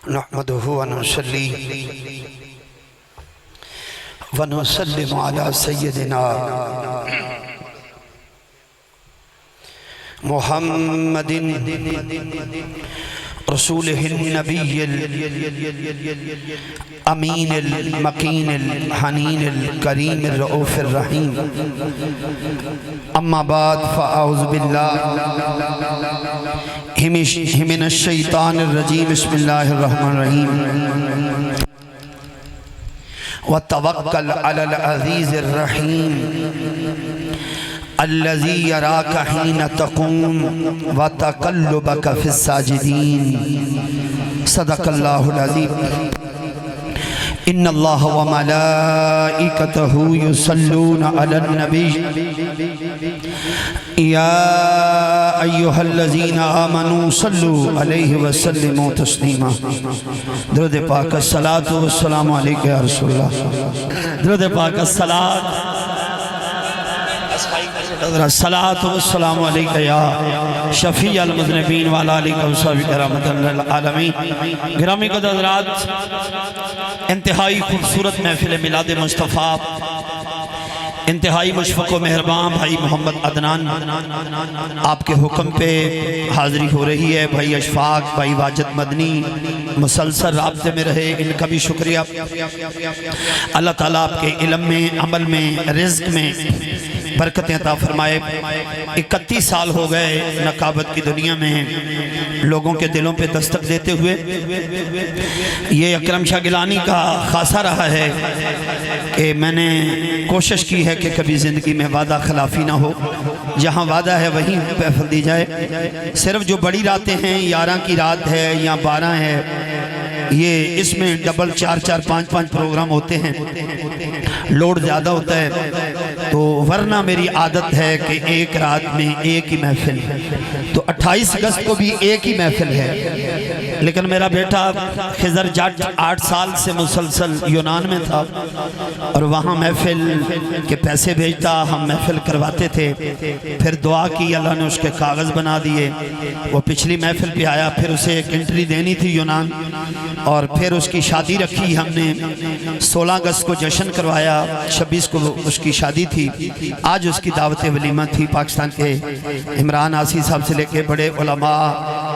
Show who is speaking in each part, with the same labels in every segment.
Speaker 1: नहमदुहु व नुसल्ली व नुसल्लिमु अला सय्यदिना मुहम्मदिन रसूलिहिन नबिय्यिल अमीनिल मकीनिल हनीनिल करीमिर रऊफिर रहीम। अम्मा बाद फ़अऊज़ु बिल्लाहि मिनश शैतानिर रजीम। बिस्मिल्लाहिर रहमानिर रहीम। व तवक्कल अलल अज़ीज़िर रहीम अल्लज़ी यराका हीना तक़ूम व तक़ल्लुबका फ़िस्साजिदीन। सदक़ल्लाहुल अज़ीम। इन्नल्लाह व मलाइकतहु युसल्लूना अलन नबी या अय्युहल्लज़ीना आमनू सल्लु अलैहि व सल्लिमू तस्लीमा। दुरूद पाक अस्सलातु वस्सलामु अलैका या रसूलल्लाह। दुरूद पाक अस्सलातु वस्सलामु अलैका या शफ़ी अल मुज़निबीन व अला आलिका व सहबिका रहमतल लिल आलमीन। गिरामी क़दर हज़रात, इंतहाई खूबसूरत महफिल मिलाद मुस्तफ़ा, इंतहाई मुशफ़क़ व मेहरबान भाई मोहम्मद अदनान आपके हुक्म पे हाज़िरी हो रही है। भाई अशफाक, भाई वाजिद मदनी मुसलसल राब्ते में रहे, इनका भी शुक्रिया। अल्लाह ताला आपके इल्म में, अमल में, रिज़्क़ में बरकतें अता फरमाए। 31 साल हो गए नकाबत की दुनिया में लोगों के दिलों पे दस्तक देते हुए। ये अकरम शाह गिलानी का खासा रहा है कि मैंने कोशिश की है कि कभी ज़िंदगी में वादा खिलाफ़ी ना हो। जहाँ वादा है वहीं महफिल दी जाए। सिर्फ जो बड़ी रातें हैं, 11 की रात है या 12 है, ये इसमें डबल 4-4, 5-5 प्रोग्राम होते हैं, लोड ज़्यादा होता है। तो वरना मेरी आदत है कि एक रात में एक ही महफिल। तो 28 अगस्त को भी एक ही महफिल है, लेकिन मेरा बेटा खिज़र जट 8 साल से मुसलसल यूनान में था और वहाँ महफिल के पैसे भेजता, हम महफिल करवाते थे। फिर दुआ की, अल्लाह ने उसके कागज़ बना दिए। वो पिछली महफिल पे आया, फिर उसे एक एंट्री देनी थी यूनान, और फिर उसकी शादी रखी हमने। 16 अगस्त को जश्न करवाया, 26 को उसकी शादी थी। आज उसकी दावत वलीमा थी। पाकिस्तान के इमरान आसी साहब से लेके बड़े उलमा,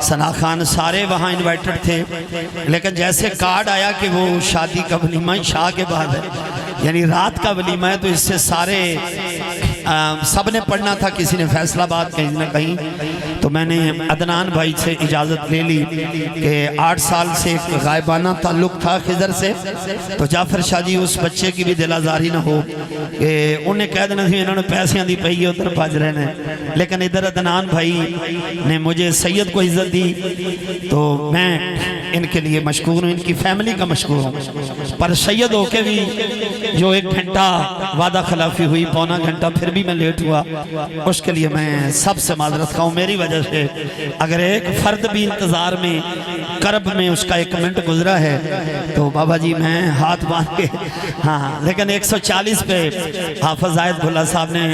Speaker 1: सना खान, सारे वहाँ इन्वाइटेड थे। लेकिन जैसे कार्ड आया कि वो शादी का वलीमा शाह के बाद है, यानी रात का वलीमा है, तो इससे सारे सब ने पढ़ना था। किसी ने फैसलाबाद, कहीं ना कहीं। तो मैंने अदनान भाई से इजाज़त ले ली कि 8 साल से एक गायबाना ताल्लुक़ था खिज़र से, तो जाफर शाह जी उस बच्चे की भी दिल आज़ारी ना हो कि उन्हें कह देना थी इन्होंने पैसों की पई है, उधर भज रहे हैं। लेकिन इधर अदनान भाई ने मुझे सैयद को इज़्ज़त दी, तो मैं इनके लिए मशकूर हूँ, इनकी फैमिली का मशकूर हूँ। पर सैयद होके भी जो 1 घंटा वादा खिलाफ़ी हुई, पौना घंटा, फिर भी मैं लेट हुआ, उसके लिए मैं सबसे माजरत खाऊँ। मेरी वजह से अगर एक फ़र्द भी इंतज़ार में, करब में उसका 1 मिनट गुजरा है, तो बाबा जी मैं हाथ बांध के, हाँ। लेकिन 140 पे हाफिज़ ज़ाहिद भुल्ला साहब ने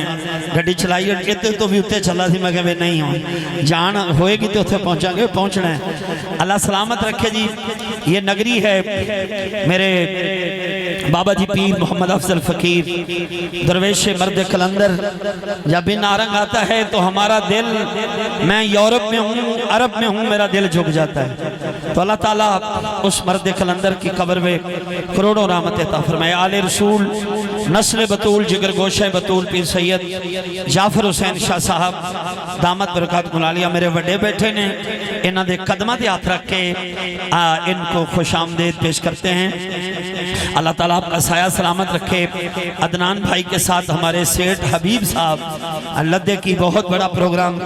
Speaker 1: गड्डी चलाई और कहते तो भी उत्ते चला थी। मैं कहा नहीं हो, जान होएगी तो उत्थे पहुँचांगे, पहुँचना है। अल्लाह सलामत रखे जी। ये नगरी है मेरे बाबा जी पीर मोहम्मद अफजल फ़कीर दरवेश मर्द कलंदर। जब भी नारंग आता है तो हमारा दिल, मैं यूरोप में हूँ, अरब में हूँ, मेरा दिल झुक जाता है। तो अल्लाह ताला उस मर्द कलंदर की कब्र में करोड़ों रहमत अता फरमाए। आले रसूल, नस्ल बतूल, जिगर गोशे बतूल, पीर सैयद जाफर हुसैन शाह साहब दामत बरकत मुलालिया मेरे वड्डे बैठे ने, इन्हां दे कदमां ते हाथ रख के इनको खुशामदीद पेश करते हैं। अल्लाह ताला आपका साया सलामत रखे। अदनान भाई के साथ हमारे सेठ हबीब साहब लद्दे की बहुत बड़ा प्रोग्राम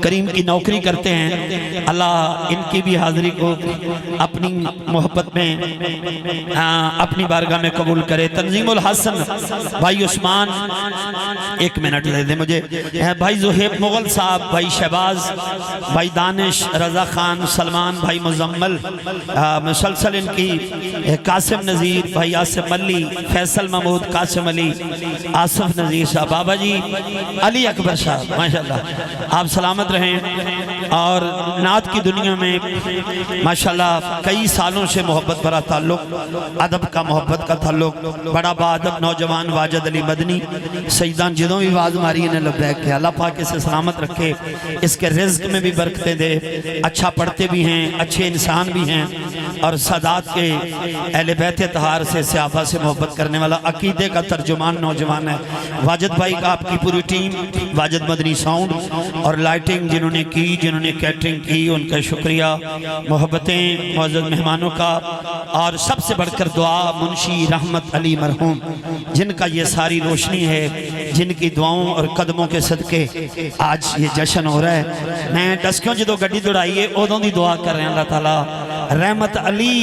Speaker 1: करीम की नौकरी करते हैं। अल्लाह इनकी भी हाज़िरी को अपनी मोहब्बत में, अपनी बारगाह में कबूल करे। तंजीमुल हसन भाई उस्मान, 1 मिनट दे दे मुझे। भाई जुहेब मुगल साहब, भाई शहबाज, भाई दानिश, रज़ा खान, सलमान भाई, मुजम्मल, मुसलसल इनकी, कासिम नज़ीर भाई, आसिफ मल्ली, फैसल महमूद, कासिम अली, आसिफ नज़ीर साहब, बाबा जी, अली अकबर साहब, माशाल्लाह। आप सलामत रहें। और नात की दुनिया में माशाल्लाह कई सालों से मोहब्बत भरा ताल्लुक, अदब का मोहब्बत का ताल्लुक। बड़ा बादब नौजवान वाजिद अली मदनी सईदान जदों भी आवाज़ मारी इन्हें लब्बैक के। अल्लाह पाक इसे सलामत रखे, इसके रिज़्क में भी बरकतें दे। अच्छा पढ़ते भी हैं, अच्छे इंसान भी हैं और सादात के अहले बैत तहार से सहाबा से मोहब्बत करने वाला अकीदे का तर्जुमान नौजवान है। वाजिद भाई का, आपकी पूरी टीम, वाजिद मदनी साउंड और लाइटिंग जिन्होंने की, जिन्होंने कैटरिंग की, उनका शुक्रिया। मोहब्बतें मौजूद मेहमानों का और सबसे बढ़कर दुआ मुंशी रहमत अली मरहूम, जिनका ये सारी रोशनी है, जिनकी दुआओं और कदमों के सदके आज ये जश्न हो रहा है। मैं दसक्यों जो गड्डी दौड़ाई है उदों की दुआ कर रहे हैं अल्लाह ताला रहमत अली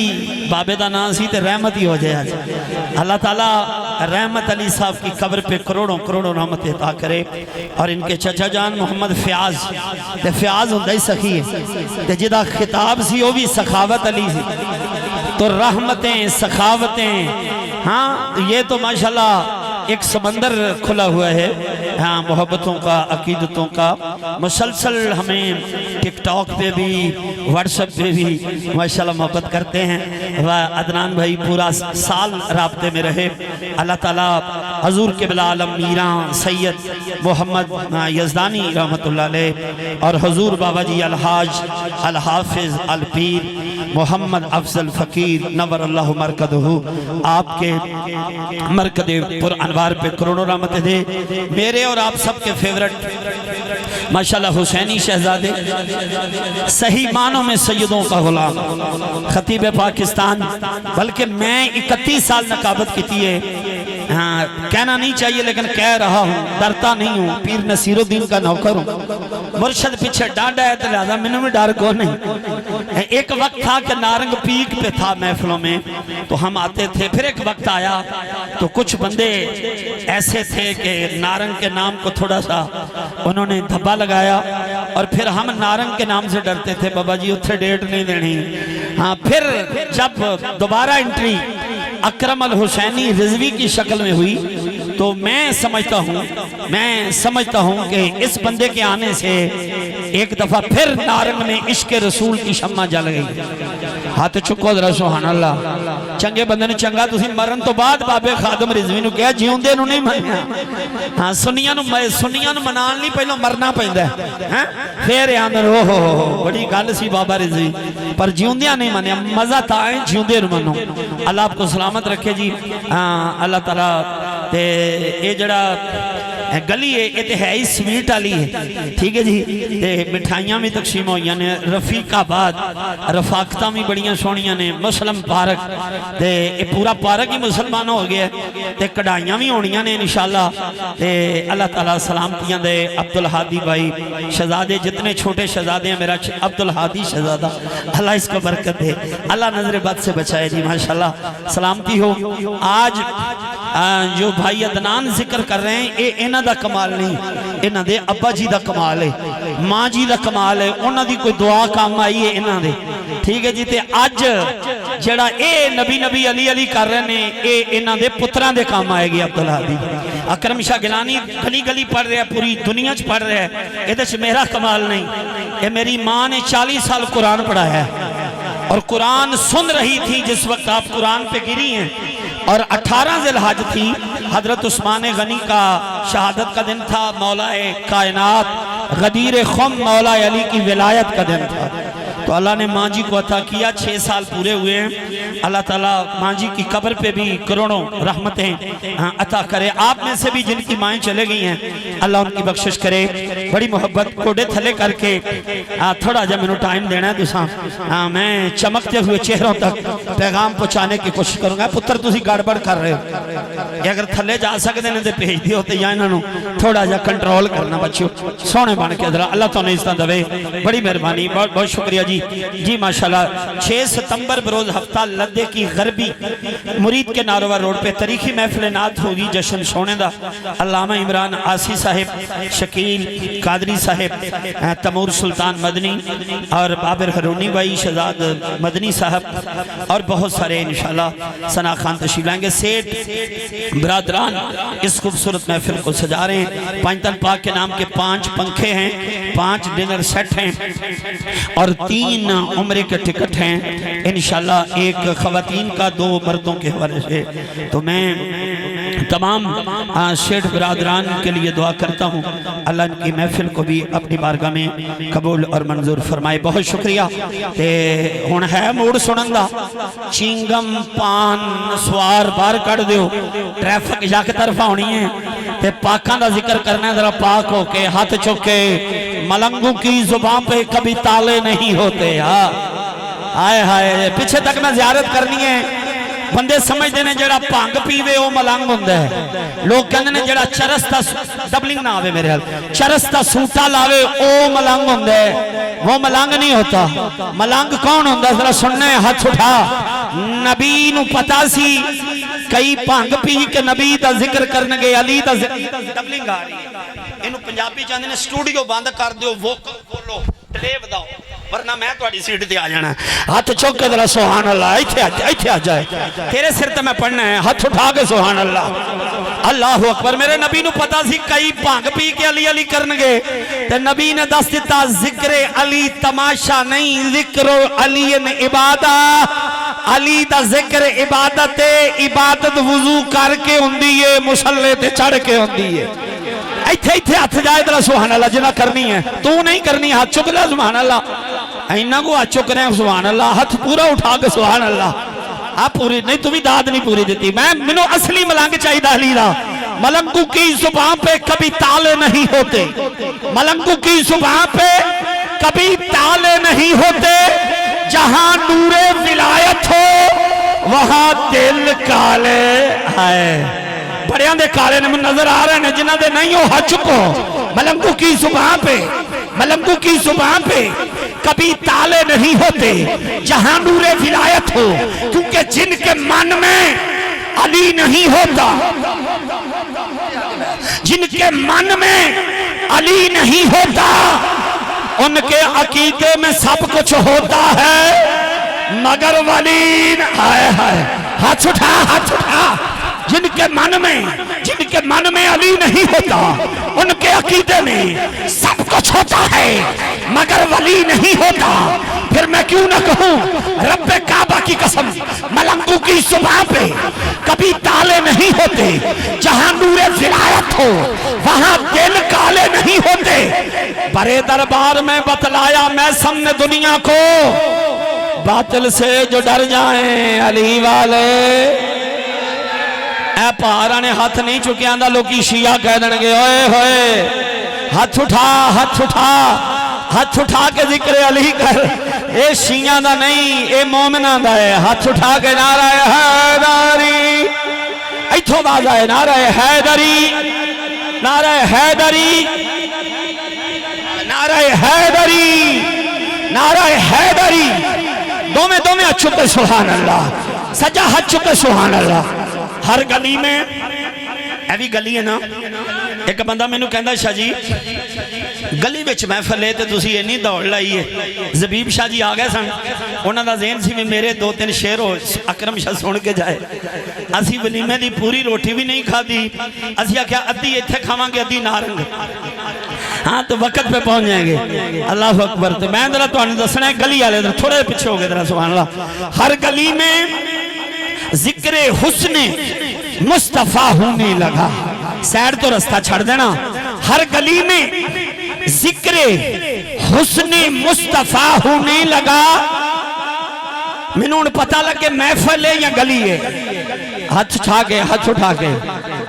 Speaker 1: बाबे का नाम सी तो रहमत ही हो जाए। आज अल्लाह ताला रहमत अली साहब की कब्र पे करोड़ों करोड़ों रहमत अता करे। और इनके चचा जान मोहम्मद फयाज, ते फयाज होंदा ही सखी है, ते जिदा खिताब सी वो भी सखावत अली सी। तो रहमतें सखावतें, हाँ ये तो माशाल्लाह एक समंदर खुला हुआ है, हाँ मोहब्बतों का, अकीदतों का। मुसलसल हमें टिकटॉक पे भी, व्हाट्सएप पे भी माशाल्लाह मोहब्बत करते हैं। वह अदनान भाई पूरा साल राब्ते में रहे। अल्लाह ताला हजूर के बिला आलम मीरा सैयद मोहम्मद यज़दानी रहमतुल्लाह अलैह और हजूर बाबा जी अलहाज अल हाफिज अल पीर मोहम्मद अफजल फ़कीर नवर अल्लाह मरकदहू, आपके मरकद पुर अनवार पे करोड़ों रहमतें दे। मेरे और आप सबके फेवरेट माशाल्लाह हुसैनी शहजादे, सही मानों में सैयदों का गुलाम, खतीब पाकिस्तान। बल्कि मैं 31 साल नकाबत की है, हाँ कहना नहीं चाहिए लेकिन कह रहा हूँ, डरता नहीं हूँ। पीर नसीरुद्दीन का नौकर हूँ, मुर्शद पीछे डांडा है तो लिहाजा मैंने भी डर को नहीं। एक वक्त था कि नारंग पीक पे था महफिलों में, तो हम आते थे। फिर एक वक्त आया तो कुछ बंदे ऐसे थे कि नारंग के नाम को थोड़ा सा उन्होंने धब्बा लगाया और फिर हम नारंग के नाम से डरते थे, बाबा जी उत्थे डेट नहीं देनी। हाँ फिर जब दोबारा एंट्री अकरम अल हुसैनी रिजवी की शक्ल में हुई तो मैं समझता हूँ कि इस बंदे के आने से एक दफा फिर नारंग में इश्क रसूल की शम्मा जल गई। हाथ चुको जरा सुभान अल्लाह। चंगे बंदे ने चंगा तुसी मरन तो बाद बाबे खादम रिजवी नु कहा, जिउंदे नु नहीं मनिया। हाँ सुनियां नु मनान लई पहलों मरना पैंदा है, फिर आंदर ओहो बड़ी गल सी बाबा रिजवी, पर जिउंदियां नहीं मनिया। मजा ता है जिउंदे नु मनो। अल्लाह आपको सलामत रखे जी। अल्लाह ताला ते ये जड़ा गली है ये तो है ही स्वीट वाली है, ठीक है जी। ते मिठाइयां भी तकसीम हुई ने, रफीकाबाद रफाकतां भी बड़ियां सोहनियां ने, मुस्लिम पार्क ते ये पूरा पार्क ही मुसलमान हो गया ते कढ़ाइयां भी होनियां ने इंशाअल्लाह। ते अल्लाह ताला सलामतियां दे। अब्दुल हादी भाई शहजादे, जितने छोटे शहजादे हैं, मेरा अब्दुल हादी शहजादा, अल्लाह इसको बरकत दे, अल्लाह नजर बद से बचाए जी माशाअल्लाह, सलामती हो। आज जो भाई अदनान जिक्र कर रहे हैं ये इन्हां दा कमाल नहीं, इन्हां दे अब्बा जी दा कमाल है, माँ जी दा कमाल है, उन्हां दी कोई दुआ काम आई है इन्हां दे, ठीक है जी। ते अज जड़ा ये नबी नबी अली अली कर रहे ने ये इन्हां दे पुत्रां दे काम आएगी। अब्दुल हादी अकरम शाह गिलानी गली गली पढ़ रहा है, पूरी दुनिया च पढ़ रहा है, ये मेरा कमाल नहीं। ये मेरी माँ ने 40 साल कुरान पढ़ाया है और कुरान सुन रही थी जिस वक्त आप कुरान पे गिरी हैं, और 18 ज़िलहज थी, हजरत उस्मान गनी का शहादत का दिन था, मौलाए कायनात गदीर खुम मौला अली की विलायत का दिन था। तो अल्लाह ने माँ जी को अता किया, 6 साल पूरे हुए हैं। अल्लाह ताला माँ जी की कब्र पे भी करोड़ों रहमतें अता करे। आप में से भी जिनकी माएँ चले गई हैं अल्लाह उनकी बख्शिश करे। बड़ी मोहब्बत कोडे थले करके थोड़ा जहा मैंने टाइम देना है तुसा, मैं चमकते हुए चेहरों तक पैगाम पहुँचाने की कोशिश करूँगा। पुत्र तुसी गड़बड़ कर रहे हो, ये अगर थले जा सकते हैं तो भेज दियो, तो या इन्हों थोड़ा जहा कंट्रोल करना बच्चों, सोहने बन के जरा। अल्लाह तुहानू इज्जत देवे, बड़ी मेहरबानी, बहुत बहुत शुक्रिया जी। जी जी माशाल्लाह 6 सितंबर बरोज हफ्ता लद्दे की गरबी मुरीद के नारोवर रोड पे तारीखी महफिल नात होगी जश्न सोने दा। अल्लामा इमरान आसी साहिब, शकील कादरी साहिब, तमूर सुल्तान मदनी और बाबर हरूनी भाई शहजाद मदनी साहब और बहुत सारे इंशाल्लाह सना खान तशरीफ लाएंगे। सेठ बरादरान इस खूबसूरत महफिल को सजा रहे हैं। पंजतन पाक के नाम के 5 पंखे हैं, 5 डिनर सेट हैं और 3 उम्रे के टिकट हैं इंशाल्लाह। एक खवातीन का, 2 मर्दों के हवाले से। तो मैं तमाम शेठ बरादरान के लिए दुआ करता हूँ अल्लाह की महफिल को भी अपनी बारगाह में कबूल और मंजूर फरमाए। बहुत शुक्रिया। ते हुण है मूड सुनन दा। चिंगम पान सवार बाहर कढ़ दियो, ट्रैफिक यक तरफा होनी है ते पाकां दा जिक्र करना है। जरा पाक होके हाथ चुक के, मलंगू की जुबान पे कभी ताले नहीं होते। हाय हाय, पीछे तक मैं ज़ियारत करनी है। बंदे समझते हैं जरा भंग पीवे वो मलंग होंदा है। लोग कहते हैं जरा चरस दा डबलिंग ना आवे, मेरे हाल चरस दा सूटा लावे वो मलंग होंदा है। वो मलंग नहीं होता। मलंग कौन होंदा? जरा सुनने, हाथ उठा। नबी नू पता सी कई भंग पी के नबी दा जिक्र करनगे, अली दा डबलिंग आ रही है। इनू पंजाबी चाहते हैं स्टूडियो बंद कर दो, वोकल बोलो, प्ले बजाओ, वरना मैं तुम्हारी सीट ते आ जाना। हाथ चुक के जरा सुभान अल्लाह, इत्थे आ जाए, तेरे सिर ते मैं पढ़ना है। हाथ उठा के सुभान अल्लाह, अल्लाहु अकबर। मेरे नबी नू पता सी कई भंग पी के अली अली करनगे ते नबी ने दस दिता जिक्र अली तमाशा नहीं, जिक्र अली इबादा। अली दा जिक्र इबादत है। इबादत वुजू करके हुंदी है, मुसल्ले ते चढ़ के हुंदी है। इत्थे इत्थे हाथ जाए जरा सुभान अल्लाह, जिन्ना करनी है। तू नहीं करनी, हाथ चुक ले सुभान अल्लाह। इन्ना को हाथ चुक रहे हैं सुभान अल्लाह। हाथ पूरा उठा के सुभान अल्लाह। आप पूरी नहीं, तू भी दाद नहीं पूरी दी। मैं मैनू असली मलंग चाहिए अली दा। मलंगू की जुबान पे कभी ताले नहीं होते। मलंगू की जुबान पे कभी ताले नहीं होते। जहां नूरे विलायत हो वहां दिल काले है। बड़िया दे काले ने नजर आ रहे हैं, जिन्हों दे नहीं हो हाथ चुको। मलंगू की जुबान पे, मलंगू की जुबान पे कभी ताले नहीं होते जहां नूरे विलायत हो, क्योंकि जिनके मन में अली नहीं होता, जिनके मन में अली नहीं होता, उनके अकीदे में सब कुछ होता है मगर वली। हाय हाय, हाथ उठा, हाथ उठा। जिनके मन में अली नहीं होता, उनके अकीदे में सब कुछ होता है मगर वली नहीं होता। फिर मैं क्यों ना कहूं, रब्बे काबा की कसम, मलंगू की जुबान पे कभी ताले नहीं होते। जहां नूरे विलायत हो वहां दिल काले नहीं होते। बड़े दरबार में बतलाया मैं सामने दुनिया को, बातिल से जो डर जाए अली वाले। पहाड़ा ने हाथ नहीं चुकिया, लोग शिया कह देंगे ओए होए। हाथ उठा, हाथ उठा, हाथ उठा के जिक्र अली कर। ये शिया का नहीं, ये मोमिना का है। हाथ उठा के नारा हैदरी, इथों बाज आए नारा हैदरी, नारा हैदरी, नारा हैदरी, नारा हैदरी। दोवें दोवें हाथ चुके सुभान अल्लाह, सजा हाथ चुके सुभान अल्लाह। हर गली में भी गली है ना। एक बंदा मैनू कहता शाह जी गली में महफिल है तो तुसी इन्नी दौड़ लाई है। जबीब शाह जी आ गए सन, उन्होंने जेन सी मेरे 2-3 शेर हो अकरम शाह सुन के जाए। असी वलीमे की पूरी रोटी भी नहीं खाधी। असी आख्या अद्धी इत्थे खावांगे अद्धी नारंग। हाँ तो वक्त पे पहुंच जाएंगे। अल्लाह अकबर। तो मैं जरा तुहानू दसना है गली वाले थोड़े पीछे हो गए जरा सुभान अल्लाह। हर गली में जिक्र हुस्न मुस्तफा होने लगा। सैड तो रास्ता छड़ देना। हर गली में जिक्र हुस्न मुस्तफा होने लगा। मैनू पता लगे महफिल है या गली है। हाथ उठा के, हाथ उठा के।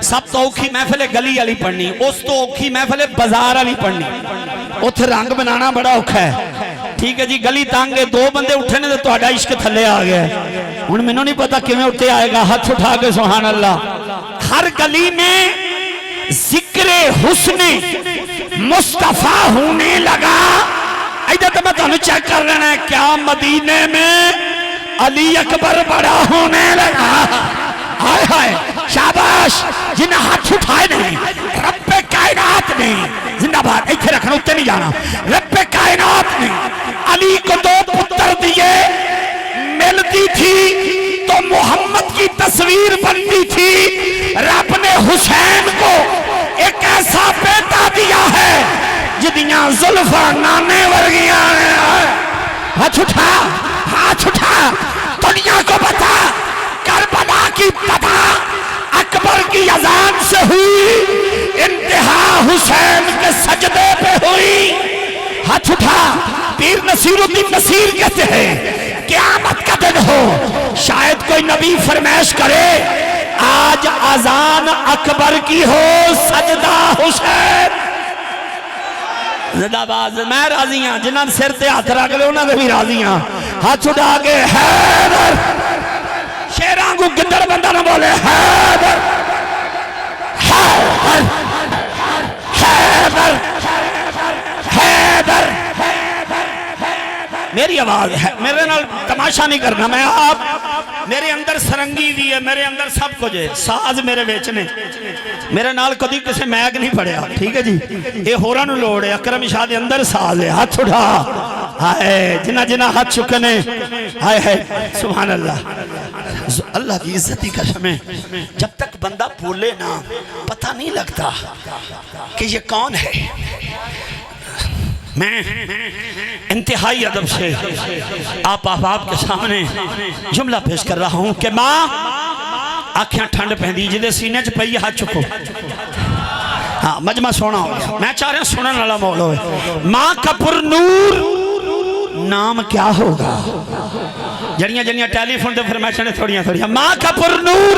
Speaker 1: सब तो औखी महफिल है गली वाली पढ़नी, उस तो औखी महफिल है बाजार वाली पढ़नी। उथे रंग बनाना बड़ा औखा है। ठीक है जी, गली तंग है, 2 बंदे उठे ने तो तुहाडा इश्क थले आ गया। हुण मैनू नहीं पता किवें उत्ते आएगा। हाथ उठा के सुभान अल्लाह। हर गली में जिक्र हुस्न मुस्तफा होने लगा। इधर तो मैं तुम्हें चेक कर लेना है, क्या मदीने में अली अकबर बड़ा होने लगा। हाय हाय शाबाश, जिन्हें हाथ उठाए नहीं रब्बे कायनात ने जिंदाबाद, इतने रखना उत्ते नहीं जाना। रब्बे कायनात ने अली को 2 पुत्र दिए, मिलती थी तो मोहम्मद की तस्वीर बनती थी। रब ने हुसैन को एक ऐसा बेटा दिया है जिदियां जुल्फा नाने वर्गियां। हाथ उठा, हाथ उठा, दुनिया को बता करबला की पता अकबर की अजान से हुई, इंतहा हुसैन के सजदे पे हुई। हाथ उठा, पीर नसीरुद्दीन नसीर कहते हैं क़यामत का दिन हो, शायद कोई नबी फरमाइश करे आज अजान अकबर की हो, सजदा हुसैन। जिंदाबाद, मैं राजी हाँ, जिन्होंने सिर ते हाथ रख लो उन्होंने भी राजी हाँ। हाथ उठा के हैदर, शेरां को गिद्दड़ बंदा ना बोले हैदर, हैदर, हैदर, हैदर। मेरी आवाज है, मेरे नाल तमाशा नहीं करना। मैं आप मेरे अंदर सरंगी भी है, मेरे अंदर सब कुछ है, साज मेरे विच ने, मेरे नाल कभी किसी मैग नहीं पड़िया। ठीक है जी, ये होरां नूं लोड़ है, अकरम शाह दे अंदर साज है। हाथ उठा, हाय जिन्ना जिन्ना हाथ चुके ने, हाय हाय सुभान अल्लाह। अल्लाह की इज्जत की कसम है, जब तक बंदा बोले ना पता नहीं लगता कि ये कौन है। मैं इंतहाई अदब से आप के सामने जुमला पेश कर रहा हूं कि मां आखियां ठंड पैंदी जिदे सीने च पई, हाथ चुको। हाँ मजमा सोना हो गया, मैं चाह रहा सुनने वाला माहौल हो। मां का पुरनूर नाम क्या होगा? जड़ियां जड़ियां टेलीफोन पे फरमाइशां थोड़ियां थोड़ियां, मां का पुरनूर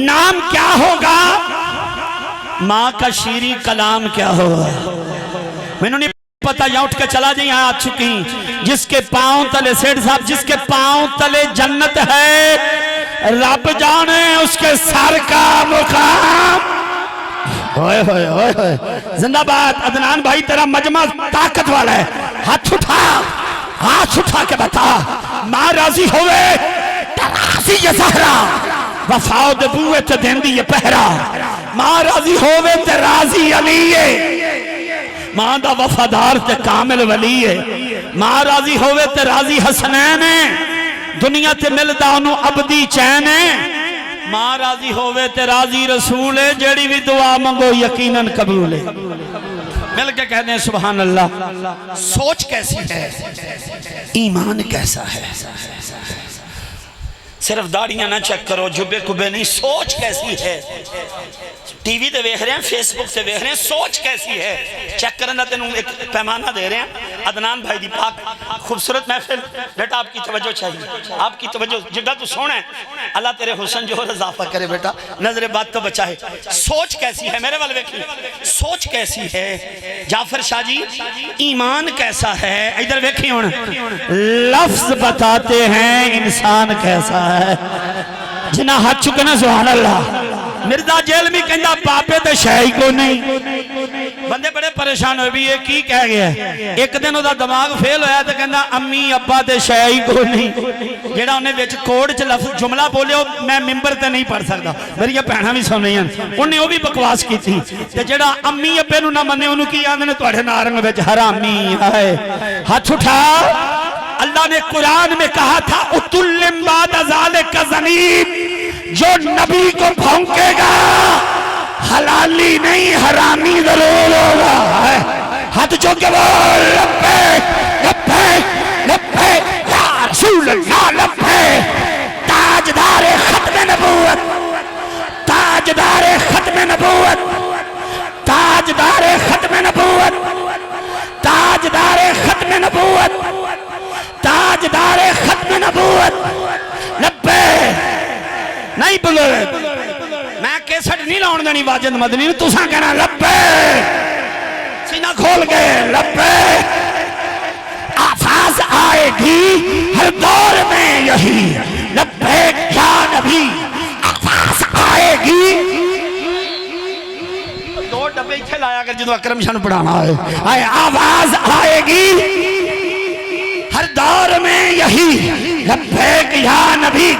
Speaker 1: नाम क्या होगा? मां का शीरी कलाम क्या होगा? मैंने नहीं पता, या उठ के चला जाए, यहाँ आ चुकी। जिसके पांव तले सेठ साहब, जिसके पांव तले जन्नत है, रब जाने उसके सर का मुकाम। होए होए होए होए, जिंदाबाद अदनान भाई, तेरा मजमा ताकत वाला है। हाथ उठा, हाथ उठा के बता, मां राजी होवे तरासी ये सहरा, वफाओ दे बूए ते देंदी ये पहरा। मां राजी होवे ते राजी अली है, मां दा वफादार ते कामिल वली है। मां राजी होवे ते राजी हसनैन है, दुनिया ते मिलदा ओनू अबदी चैन है। मां राजी होवे ते राजी रसूल है, जेड़ी भी दुआ मंगो यकीनन कबूल है। मिल के कहते हैं सुभान अल्लाह। सोच कैसी है, ईमान कैसा है। सिर्फ दाढ़ियां ना चेक करो, जुबे कुबे नहीं, सोच कैसी है। टीवी ते वेख रहे हैं, फेसबुक से वेख रहे हैं, सोच कैसी है चेक करने का तेन एक पैमाना दे रहे हैं। अदनान भाई दी पाक खूबसूरत महफिल, बेटा आपकी तवज्जो चाहिए, आपकी तवज्जो। जिदा तू सोना है, अल्लाह तेरे हुस्न जो इजाफा करे बेटा, नजरे बात तो बचाए। सोच कैसी है, मेरे वाले देखिए, सोच कैसी है। जाफर शाह जी, ईमान कैसा है, इधर देखिए हुण। लफ्ज बताते हैं इंसान कैसा है। जिन्ना हाथ चुकना सुभान अल्लाह। मिर्जा जेल में कहता बाबे तो शाही को नहीं, बंदे बड़े परेशान हो भी ये की कह गया। एक दिन उसका दिमाग फेल होया तो कहता अम्मी अब्बा तो शाही को नहीं। जेड़ा उन्हें विच कोड च लफ्ज जुमला बोलियो मैं मिंबर ते नहीं पढ़ सकता, मेरी भैणां भी सुन रही हैं, उन्हें वो भी बकवास की थी। ते जेड़ा अम्मी अब्बे नूं ना मन्ने उन्होंने की आंदे ने तुहाडे नारंग विच हरामी है। हाथ उठा। अल्लाह ने कुरान में कहा था उतुल्लिम बाद ज़ालिका ज़नीब, जो नबी को भौंकेगा हलाली नहीं हरामी जरूर होगा। हाथ चौक के बोल लब्बैक लब्बैक लब्बैक या रसूल अल्लाह लब्बैक। ताजदारे खत्म नबूवत, ताजदारे खत्म नबूवत, ताजदारे खत्म नबूवत, ताजदारे खत्म नबूवत, ताजदारे खत्म नबूवत। लब्बैक नहीं बोले, मैं केसट नहीं लाउन देनी वाजिद मदनी ने, तुसा कहना लब्बैक, सीना खोल के लब्बैक। आवाज आएगी हर दौर में यही लब्बैक या नबी, आवाज आएगी। दो डब्बे इत्थे लाया कर जो अकरम शान पढ़ाना है आवाज आएगी हर दौर में यही लब्बैक या नबी।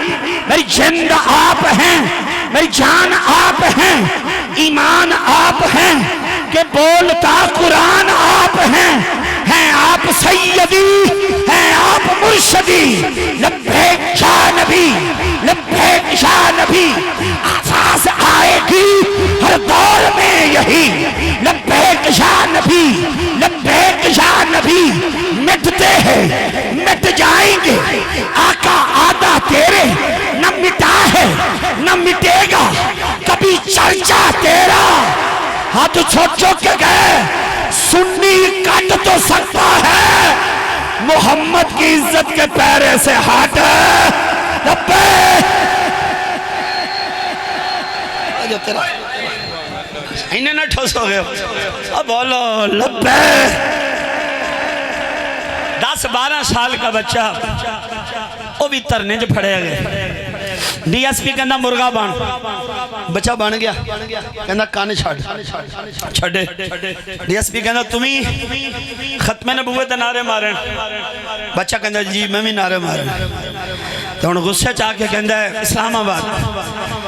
Speaker 1: मेरी जिंद आप हैं, मेरी जान आप हैं, ईमान आप हैं कि बोलता कुरान आप हैं आप सैयदी हैं आप मुर्शदी। लब्बैक या नबी, लब्बैक या नबी। आवाज आएगी हर दौर में यही लब्बैक या नबी, लब्बैक या नबी। मिटते हैं मिट जाएंगे आका आदा तेरे, न मिटा है न मिटेगा कभी चर्चा तेरा। हाथ छोड़ के गए सुन्नी कट तो सकता है, मोहम्मद की इज्जत के पैरे से हट। इन्हें ना ठोसोगे अब बोलो लब्बे। 10-12 साल का बच्चा वो भी धरने च फड़िया गया। डीएसपी कहना मुर्गा बन, बच्चा बन गया कहना कान छड़े। डीएसपी कहना तुम्हें खत्मे नबूवत नारे मारे, बच्चा कहना जी मैं भी नारे मारे। तो हम गुस्से च आके कहता है इस्लामाबाद,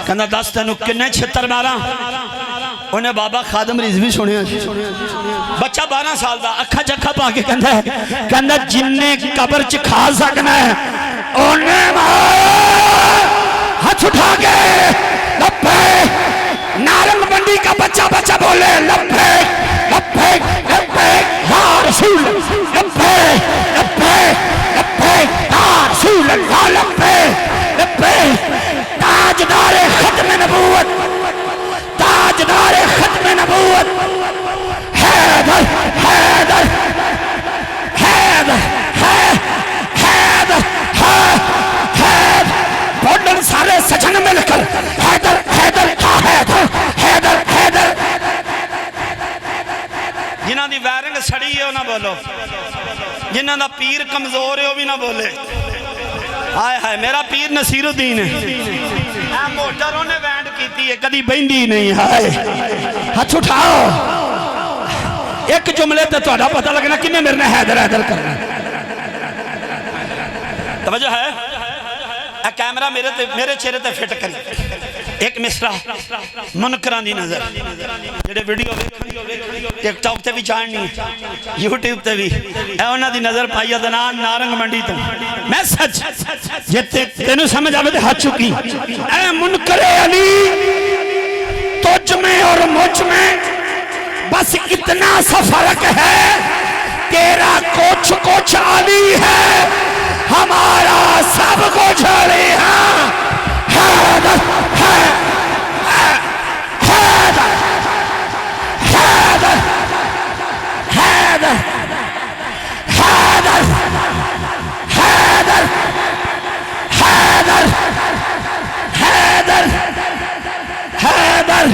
Speaker 1: कहना दस तेन किन्ने छितर मारा। उन्हें बाबा खादम रिजवी सुनिया। बच्चा 12 साल का अखा चखा पा के कहता जिन्ने कबर च खा सकना है हाथ उठा के लब्बे। नारंग मंडी का बच्चा बच्चा बोले लब्बे लब्बे लब्बे या रसूल, लब्बे लब्बे लब्बे या रसूल अल्लाह, लब्बे लब्बे। ताजदार खत्म नबूवत, ताजदार खत्म नबूवत हैदर हैदर हैदर हैदर हैदर। बोलन सारे सजन मिलकर हैदर हैदर हैदर हैदर हैदर। जिन्हां दी वैरिंग सड़ी है ना बोलो, जिन्हां दा पीर कमजोर है वो भी ना बोले। हाय हाय मेरा पीर नसीरुद्दीन है, मोटर उन्हें बैंड की है कदी बहती नहीं। हाय हाथ उठाओ एक जुमले ते तुहाडा पता लगना किन्ने मेरे ने हैदर हैदर करना। तवज्जो है कैमरा मेरे चेहरे ते फिट करी। एक मिसरा मुनकरां दी नजर जेडे वीडियो टिकटॉक ते भी चाड़नी यूट्यूब ते भी उन्हां दी नजर पाई अदनान नारंग मंडी तो। मैं सच जे तेनू समझ आवे ते हाथ चुकी। ए मुनकरे अली तुझ में और मुझ में बस इतना सा फर्क है, तेरा कुछ कुछ अली है, हमारा सब कुछ अली है। हैदर हैदर हैदर हैदर हैदर हैदर हैदर हैदर हैदर।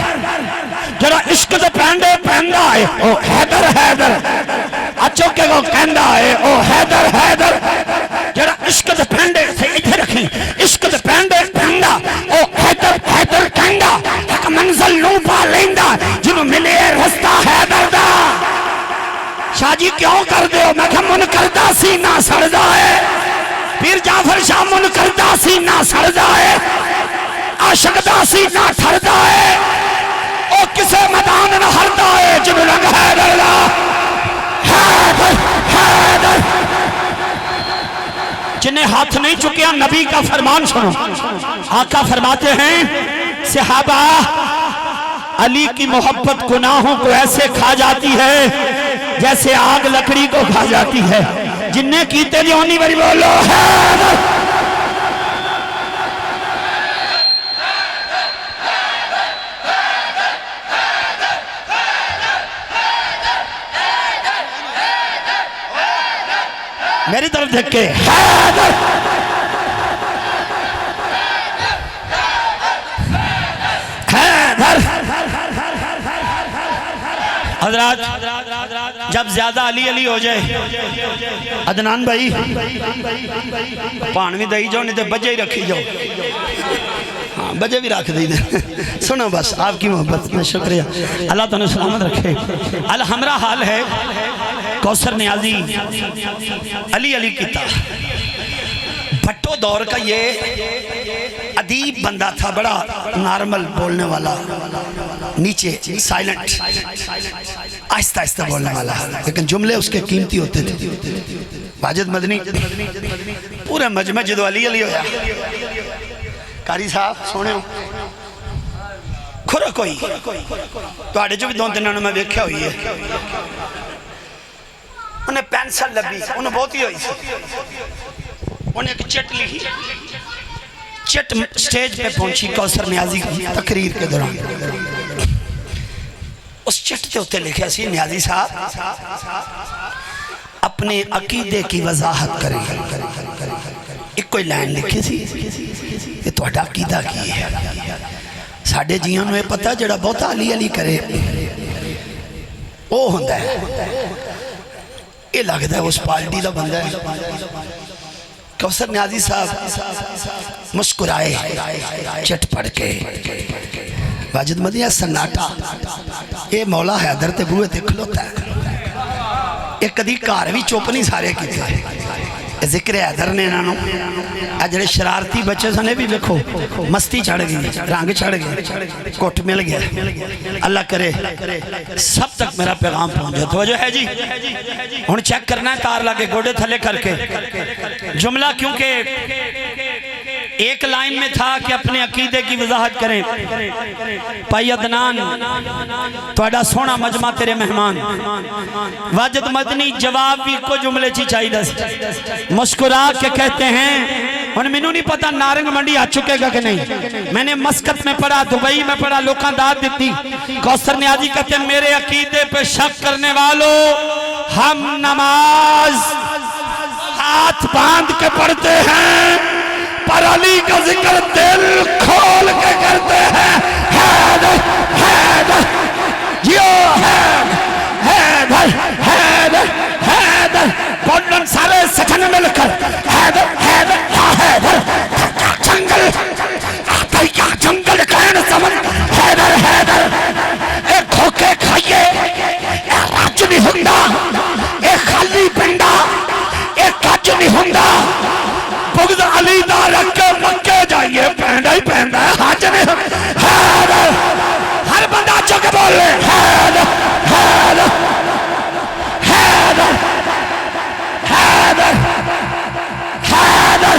Speaker 1: जरा इश्क दे पैंडे पैंदा है ओ हैदर हैदर, अचोके को कहंदा है ओ हैदर हैदर। जरा इश्क दे पैंडे से इथे रखी, इश्क दे पैंडे पैंदा ओ हैदर हैदर कहंदा। एक मंजिल नू पा लेंदा जिन्हों मिले रास्ता हैदर दा। शाह जी क्यों कर दे हो? मैं कहा मन करदा सी ना सड़दा है। पीर जाफर शाह मन करदा सी ना सड़दा है, आशिक दा सी ना ठरदा है, ओ किसे मैदान न हरदा है जिन्हों रंग हैदर दा। हैदर हैदर। जिन्हें हाथ नहीं चुकिया नबी का फरमान सुनो। आका फरमाते हैं सहाबा अली की मोहब्बत गुनाहों को ऐसे खा जाती है जैसे आग लकड़ी को खा जाती है। जिन्हें कीते जी ओनी बारी बोलो हैदर। मेरी तरफ देख के हैदर हैदर। हजरात जब ज्यादा अली अली हो जाए अदनान भाई भान भी दई जाओ नहीं तो बजे ही रखी जाओ। हाँ बजे भी रख दी सुनो बस आपकी मोहब्बत में शुक्रिया अल्लाह तुम सलामत रखे। अल हमरा हाल है कौसर नियाजी अली अली किता भट्टो दौर का ये अदीब बंदा था, बड़ा नॉर्मल बोलने वाला, नीचे साइलेंट आहिस्ता आहिस्ता बोलने वाला, लेकिन जुमले उसके कीमती होते थे। वाजिद मदनी पूरे मजमे जो अली अली होया कारी साहब सोने खुरा कोई तुहाडे चो भी दो तीन मैं वेख्या हुई है। उन्हें पेंसिल लभी उन्हें बहुत ही हुई, उन्हें एक चिट लिखी, चिट स्टेज पे पहुंची कौसर नियाजी की तकरीर के दौरान। उस चिट के उत्ते लिखा सी नियाजी साहब अपने अकीदे की वजाहत करें। एक कोई लाइन लिखी सी कि तुहाडा अकीदा की है। साडे जियां नूं पता जिहड़ा बहुता अली अली करे वो हुंदा है, ये लगता है उस पार्टी का बंदा है। कौसर नियाजी साहब मुस्कुराए चिट पढ़ के। वाजिद मदनी सन्नाटा ये मौला हैदर ते बूहे ते खलोता है। एक कदी घर भी चुप नहीं सारे किते। जिक्र हैदर ने इन्हों जोड़े शरारती बच्चे सने भी देखो मस्ती चढ़ गई, रंग चढ़ गए, कुट मिल गया। अल्लाह करे सब तक मेरा पैगाम पहुंच जाए। तो है जी हुण चेक करना है तार लाके गोडे थले करके जुमला, क्योंकि एक लाइन में था कि अपने अकीदे की वजाहत करें। भाई अदनान थोड़ा सोना मजमा तेरे मेहमान। वाजिद मदनी जवाब भी को जुमले ची चाहिए, मुस्कुरा के कहते हैं और मैनू नहीं पता नारंग मंडी आ चुकेगा कि नहीं। मैंने मस्कत में पढ़ा, दुबई में पढ़ा, लोकां दाद दी। कौसर नियाजी कहते हैं मेरे अकीदे पे शक करने वालों, हम नमाज हाथ बांध के पढ़ते हैं पर अली का जिक्र दिल खोल के करते हैं। हैदर हैदर जियो हैदर हैदर हैदर गोल्डन सारे सखन मिलकर हैदर हैदर हैदर जंगल क्या जंगल कहन समझ हैदर हैदर एक खोखे खाइए राज नहीं हुंदा, एक खाली पिंडा एक कच नहीं हुंदा। बुग़्ज़ अली दा रख के मक्के जाइए पैंदा ही पैंदा हज नहीं। हैदर हर बंदा चुक बोले हैदर हैदर हैदर हैदर हैदर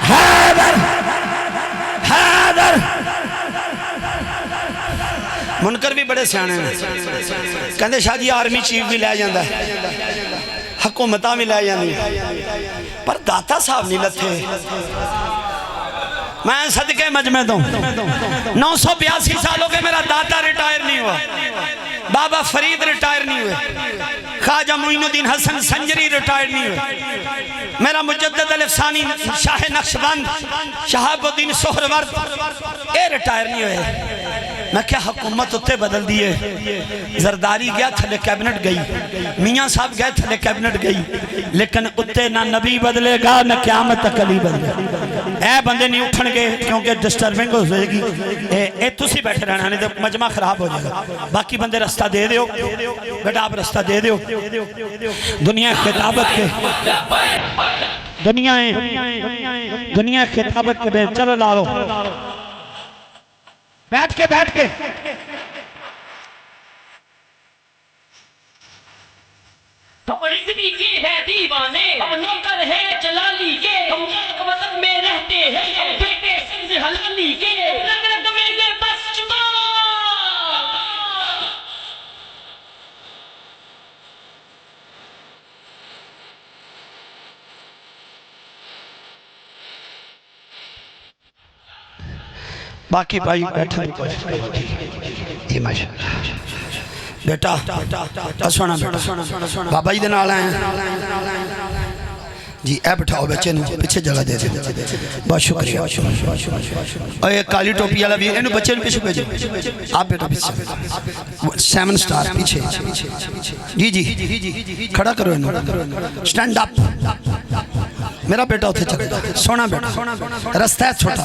Speaker 1: हैदर हैदर। मुनकर भी बड़े सियाने ने, कहते शाह जी आर्मी चीफ भी लै जाता है, हुकूमत भी लै जाती, पर दाता साहब नहीं लथे। मैं सदके मजमे तो 982 साल हो गए मेरा दाता रिटायर नहीं हुआ, बाबा फरीद रिटायर नहीं हुए, ख्वाजा मोइनुद्दीन हसन संजरी रिटायर नहीं हुए, मेरा मुजद्दद अल-अफ़सानी शाह नक्शबंद शहाबुद्दीन सोहरवर्द ये रिटायर नहीं हुए। मैं क्या हुकूमत उत्ते बदल दी है। जरदारी गया थले कैबिनेट गई, मियाँ साहब गए थले कैबिनेट गई, लेकिन उत्ते ना नबी बदलेगा ना क़यामत तक अली बदलेगा। ए बंदे नहीं उठणगे क्योंकि डिस्टर्बिंग हो जाएगी। ए तुसी बैठे रहना नहीं तो मजमा खराब हो जाएगा। बाकी बंदे रास्ता दे दो बेटा, आप रास्ता दे दो। दुनिया खिताबत के दुनिया खिताबत के चलो ला लो बैठ के
Speaker 2: इतनी की है दीवाने, हम नौकर है जलाली के, हम वतन में रहते हैं, हम बेटे सिंध हलाली के, रग रग में ये बस चुका।
Speaker 1: बाकी भाई बैठा जी माशाअल्लाह। बेटा सुना बेटा बाबा जी दे नाल आए जी। ए बिठाओ बच्चे पीछे जगह दे दे, बहुत शुक्रिया। और ये काली टोपी वाला भी इन बच्चे पीछे भेजो। आप बेटा पीछे 7 स्टार पीछे जी जी खड़ा करो, स्टैंड अप मेरा बेटा उत्थे चलता सोना बेटा रास्ता है छोटा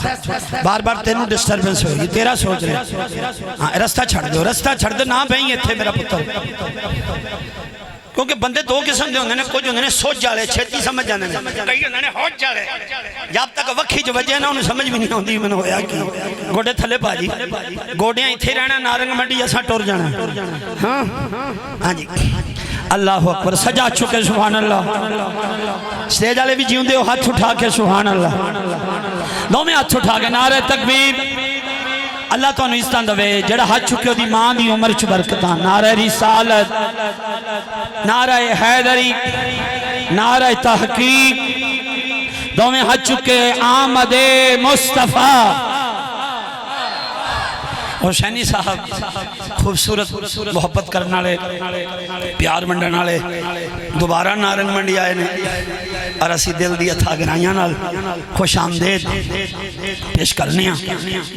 Speaker 1: बार बार तेनू डिस्टर्बेंस होगी तेरा सोच रहे हाँ रास्ता छड़ दो ना बही इत्थे मेरा पुत्र क्योंकि बंदे दो किस्म के होंगे कुछ होंगे सोच वाले छेती समझ जाते हैं कई होंगे होच वाले जब तक वक्खी च वजे ना उन्हें समझ भी नहीं आती मैंने होया कि गोडे थले भाजी गोडियां इत्थे रहना नारंग मंडी असां टुर जाना हाँ हाँ जी अल्लाह अकबर सजा चुके सुभान अल्लाह स्टेज वाले भी जींदे हो हाथ उठा के सुभान अल्लाह दोवें हाथ उठा के नारे तकबीर अल्लाह तो इज्जत दवे जेड़ा हाथ चुके ओदी मां दी उम्र च बरकत नारे रिसालत नारे हैदरी नारे तहकीक दोवें हाथ चुके आमदे मुस्तफा हुसैनी साहब खूबसूरत मोहब्बत करने वाले प्यार वंडण वाले दोबारा नारंग मंडी आए ने और असी दिल दी अथा गराइयां नाल खुश आमदेद पेश करने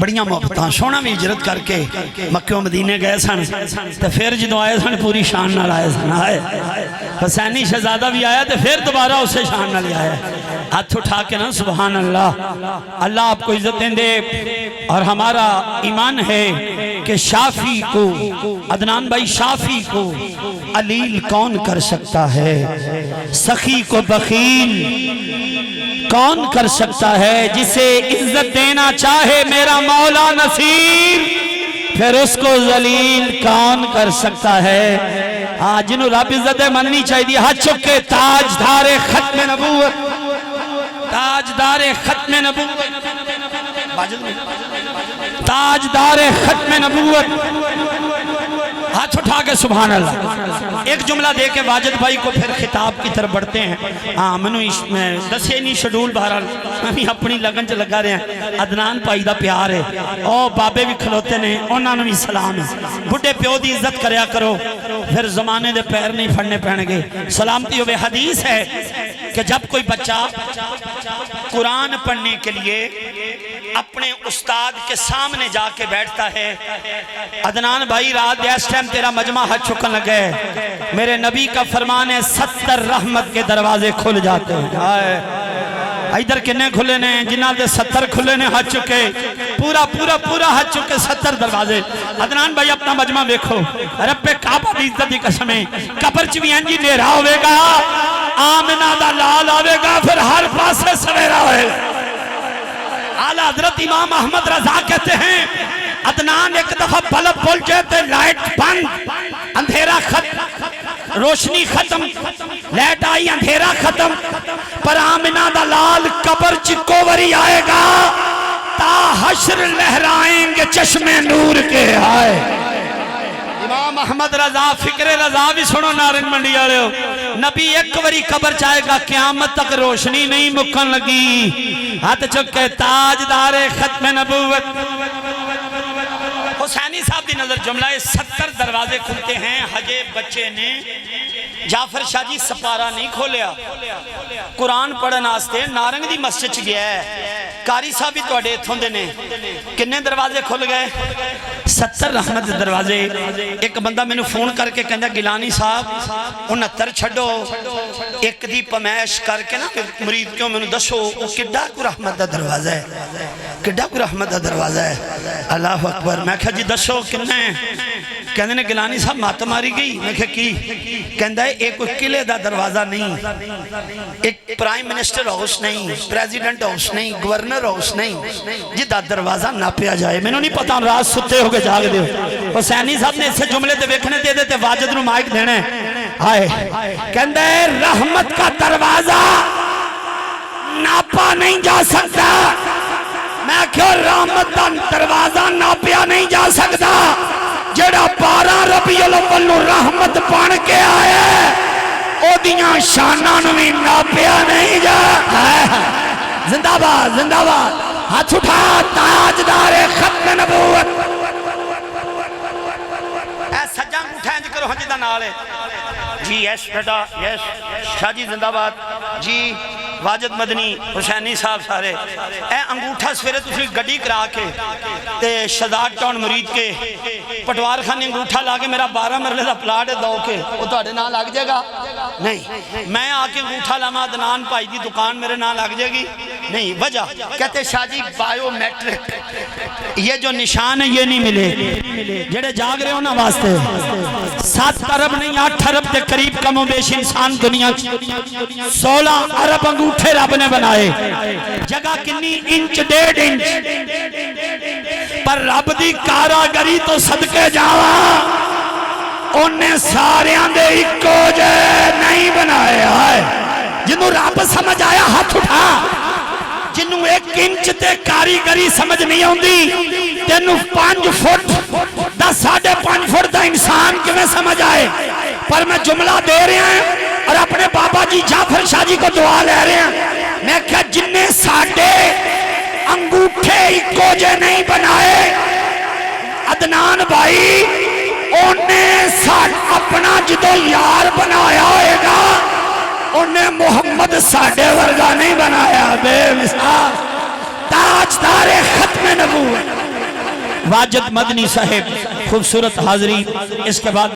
Speaker 1: बड़ियां मोहब्बत सोहना भी इजरत करके मक्के मदीने गए सन तो फिर जो आए सन पूरी शान नाल आए सन आए हुसैनी शहजादा भी आया तो फिर दोबारा उसे शान नाल आया हाथ उठा के ना सुभान अल्लाह अल्लाह आपको इज्जत दे और हमारा ईमान है कि शाफी को अदनान भाई शाफी को अलील कौन कर सकता है सखी को बखील कौन कर सकता है जिसे इज्जत देना चाहे मेरा मौला नसीर फिर उसको जलील कौन कर सकता है हाँ जिन्हों रब इज्जत मननी चाहिए हाथ चुक के ताजदारे खत्म नबूवत ताजदारे खत्म नबूवत ताजदारे खत्म नबूवत हाथ उठा के सुभान अल्लाह एक जुमला दे के वाजिद भाई को फिर खिताब की तरफ बढ़ते हैं हाँ मैनू दसे नहीं शेड्यूल बहरहाल मैं अपनी लगन च लगा रहा अदनान भाई का प्यार है ओ बाबे भी खलोते ने उन्होंने भी सलाम है बुढ़े प्यो की इज्जत करया करो फिर जमाने के पैर नहीं फड़ने पैणगे सलामती होवे हदीस है कि जब कोई बच्चा कुरान पढ़ने के लिए अपने उस्ताद के सामने जाके बैठता है अदनान भाई रात इस टाइम तेरा मजमा हाथ चुकन लगे मेरे नबी का फरमान है 70 रहमत के दरवाजे खुल जाते हैं इधर किन्ने खुले ने जिन्हों के 70 खुले ने हाथ चुके पूरा पूरा पूरा हाथ चुके 70 दरवाजे अदनान भाई अपना मजमा देखो रब्बे काबा दी इज्जत की कसम है कब्र च भी इंज ही नेरा होवेगा आमिना दा लाल आवेगा फिर हर पासे सवेरा होएगा आला हजरत इमाम अहमद रजा कहते हैं अदनान एक दफा बल्ब बोल जाए तो लाइट बंद अंधेरा खत्म रोशनी खत्म लाइट आई अंधेरा खत्म पर आमिना दा लाल कब्र च कोवरी आएगा ता हश्र लहराएंगे चश्मे नूर के आए इमाम अहमद रजा फिक्रे रजा भी सुनो नारंग मंडी वाले नबी एक बारी कब्र चाहेगा क्यामत तक रोशनी नहीं मुकन लगी हाथ चुके ताजदारे खत्म नबूवत हुसैनी साहब की नजर जुमला 70 दरवाजे खुलते हैं हजे बच्चे ने जाफर शाह जी सपारा नहीं खोलिया कुरान पढ़न वास्ते नारंग दी मस्जिद च गया कारी साहब भी तुहाडे इत्थों दे ने किन्ने दरवाजे खुल गए 70 रहमत दरवाजे एक बंदा मैनू फोन करके कहंदा गिलानी साहब 69 छड्डो एक दी पमैश करके ना मुरीद क्यों मैनू दसो वो किड्डा को रहमत दा दरवाजा है किड्डा को रहमत दा दरवाजा है अल्लाह अकबर मैं कहा जी दसो किन्ने कहंदे ने गिलानी साहब मत मारी गई मैं कहा की कहंदा है एक कोई किले दा दरवाजा नहीं एक प्राइम मिनिस्टर हाउस नहीं प्रेसिडेंट हाउस नहीं गवर्नर हाउस नहीं जिदा दरवाजा नापिया जाए मैनू नहीं पता रात सुते हो जाग दो हुसैनी साहब ने इसे जुमले ते वेखने ते वाजिद नू माइक देना हाय कहंदे रहमत का दरवाजा नापा नहीं जा सकता मैं क्यों रहमत का दरवाजा नापिया नहीं जा सकता जेड़ा 12 रबीउल अव्वल नू रहमत बन के आया ओदियां शानां नू भी नापिया नहीं जा जिंदाबाद जिंदाबाद हाथ उठा ताजदारे खत्म नबूवत सज्जा अंगूठा इंज करो हाँ जिदा नाल जी यस बेटा यस शाह जी जिंदाबाद जी वाजिद मदनी हुसैनी साहब सारे ए अंगूठा सवेरे तुसी गड्डी करा के ते शहजाद टाउन मुरीद के पटवार खाने अंगूठा ला के मेरा 12 मरले का प्लाट है दो के वो तुहाडे नाल लग जाएगा नहीं मैं आके अंगूठा लामा अदनान भाई की दुकान मेरे नाम लग जाएगी नहीं। वजह कहते शाह जी बायोमेट्रिक ये जो निशान है ये नहीं मिले जेड़े जाग रहे हो ना वास्ते 7 अरब नहीं 8 अरब के करीब कमो बेश इंसान दुनिया 16 अरब अंगूठे रब ने बनाए। जगह कितनी इंच 1.5 इंच पर रब दी कारागरी तो सदके जावा उन्हें सारियां दे इको जे नहीं बनाया है। जिन्हों रब समझ आया हाथ उठा। जिन्हों 1 इंच ते कारीगरी समझ नहीं आती तेनू 5 फुट दा 5.5 फुट दा इंसान किवें समझ आए। पर मैं जुमला दे रहा हूं और अपने बाबा जी जाफर शाह जी को दुआ ले रहे हैं। मैं क्या जिन्ने साडे अंगूठे इको जे नहीं बनाए अदनान भाई अपना जो यार बनाया होएगा उन्हें मोहम्मद साडे वर्गा नहीं बनाया। बेमिसाल ताजदारे खत्म नबूवत वाजिद मदनी साहेब खूबसूरत हाजरी। इसके बाद